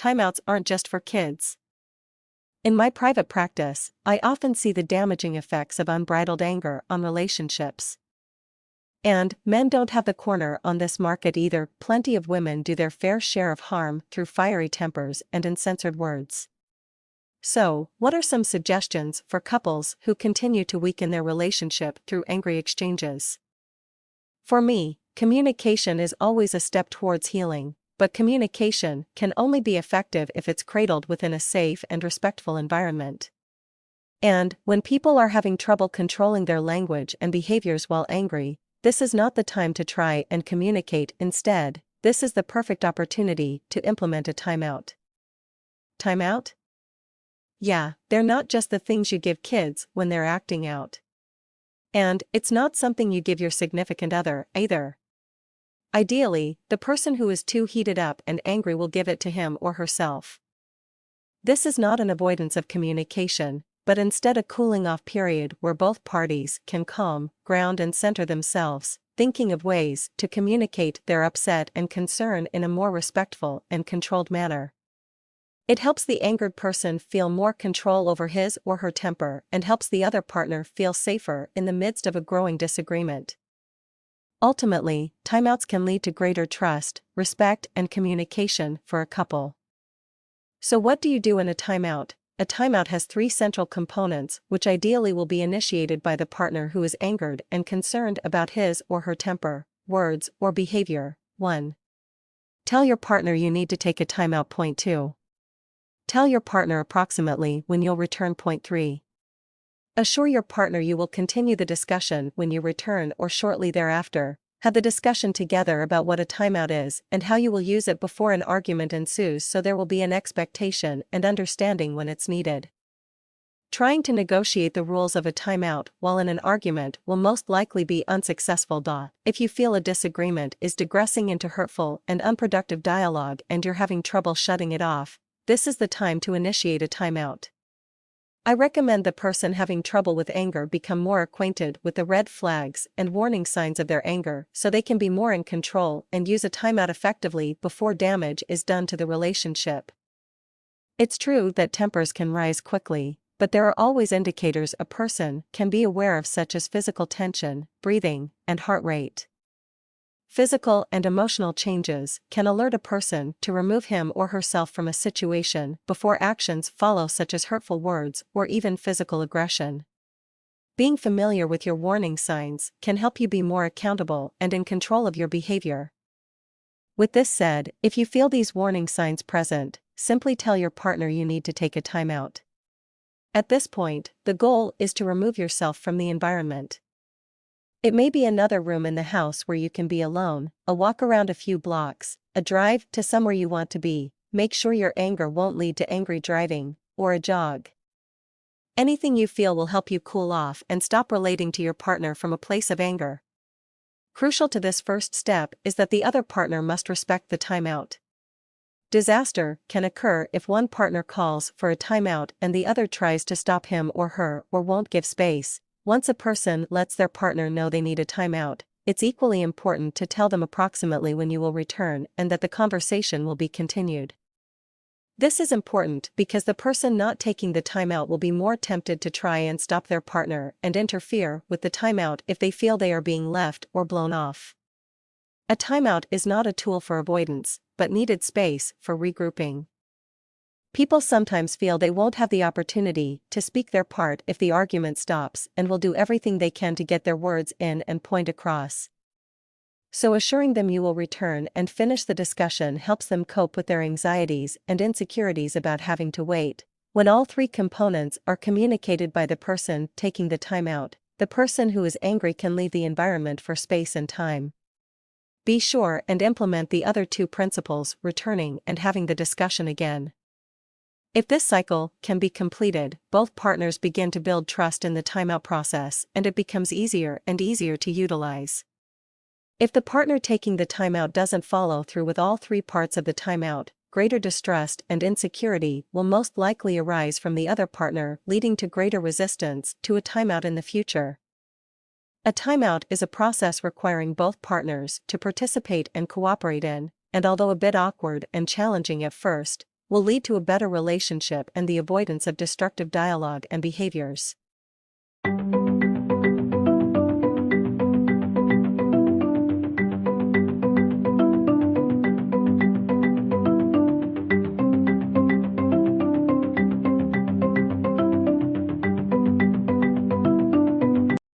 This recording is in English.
timeouts aren't just for kids. In my private practice, I often see the damaging effects of unbridled anger on relationships. And men don't have the corner on this market either. Plenty of women do their fair share of harm through fiery tempers and uncensored words. So, what are some suggestions for couples who continue to weaken their relationship through angry exchanges? For me, communication is always a step towards healing, but communication can only be effective if it's cradled within a safe and respectful environment. And, when people are having trouble controlling their language and behaviors while angry, this is not the time to try and communicate. Instead, this is the perfect opportunity to implement a timeout. Timeout? Yeah, they're not just the things you give kids when they're acting out. And it's not something you give your significant other, either. Ideally, the person who is too heated up and angry will give it to him or herself. This is not an avoidance of communication, but instead a cooling off period where both parties can calm, ground and center themselves, thinking of ways to communicate their upset and concern in a more respectful and controlled manner. It helps the angered person feel more control over his or her temper and helps the other partner feel safer in the midst of a growing disagreement. Ultimately, timeouts can lead to greater trust, respect, and communication for a couple. So what do you do in a timeout? A timeout has three central components, which ideally will be initiated by the partner who is angered and concerned about his or her temper, words, or behavior. 1. Tell your partner you need to take a timeout. Point 2. Tell your partner approximately when you'll return. Point 3. Assure your partner you will continue the discussion when you return or shortly thereafter. Have the discussion together about what a timeout is and how you will use it before an argument ensues, so there will be an expectation and understanding when it's needed. Trying to negotiate the rules of a timeout while in an argument will most likely be unsuccessful. If you feel a disagreement is digressing into hurtful and unproductive dialogue and you're having trouble shutting it off, this is the time to initiate a timeout. I recommend the person having trouble with anger become more acquainted with the red flags and warning signs of their anger so they can be more in control and use a timeout effectively before damage is done to the relationship. It's true that tempers can rise quickly, but there are always indicators a person can be aware of, such as physical tension, breathing, and heart rate. Physical and emotional changes can alert a person to remove him or herself from a situation before actions follow, such as hurtful words or even physical aggression. Being familiar with your warning signs can help you be more accountable and in control of your behavior. With this said, if you feel these warning signs present, simply tell your partner you need to take a timeout. At this point, the goal is to remove yourself from the environment. It may be another room in the house where you can be alone, a walk around a few blocks, a drive to somewhere you want to be. Make sure your anger won't lead to angry driving, or a jog. Anything you feel will help you cool off and stop relating to your partner from a place of anger. Crucial to this first step is that the other partner must respect the timeout. Disaster can occur if one partner calls for a timeout and the other tries to stop him or her or won't give space. Once a person lets their partner know they need a timeout, it's equally important to tell them approximately when you will return and that the conversation will be continued. This is important because the person not taking the timeout will be more tempted to try and stop their partner and interfere with the timeout if they feel they are being left or blown off. A timeout is not a tool for avoidance, but needed space for regrouping. People sometimes feel they won't have the opportunity to speak their part if the argument stops and will do everything they can to get their words in and point across. So assuring them you will return and finish the discussion helps them cope with their anxieties and insecurities about having to wait. When all three components are communicated by the person taking the timeout, the person who is angry can leave the environment for space and time. Be sure and implement the other two principles, returning and having the discussion again. If this cycle can be completed, both partners begin to build trust in the timeout process and it becomes easier and easier to utilize. If the partner taking the timeout doesn't follow through with all three parts of the timeout, greater distrust and insecurity will most likely arise from the other partner, leading to greater resistance to a timeout in the future. A timeout is a process requiring both partners to participate and cooperate in, and although a bit awkward and challenging at first, will lead to a better relationship and the avoidance of destructive dialogue and behaviors.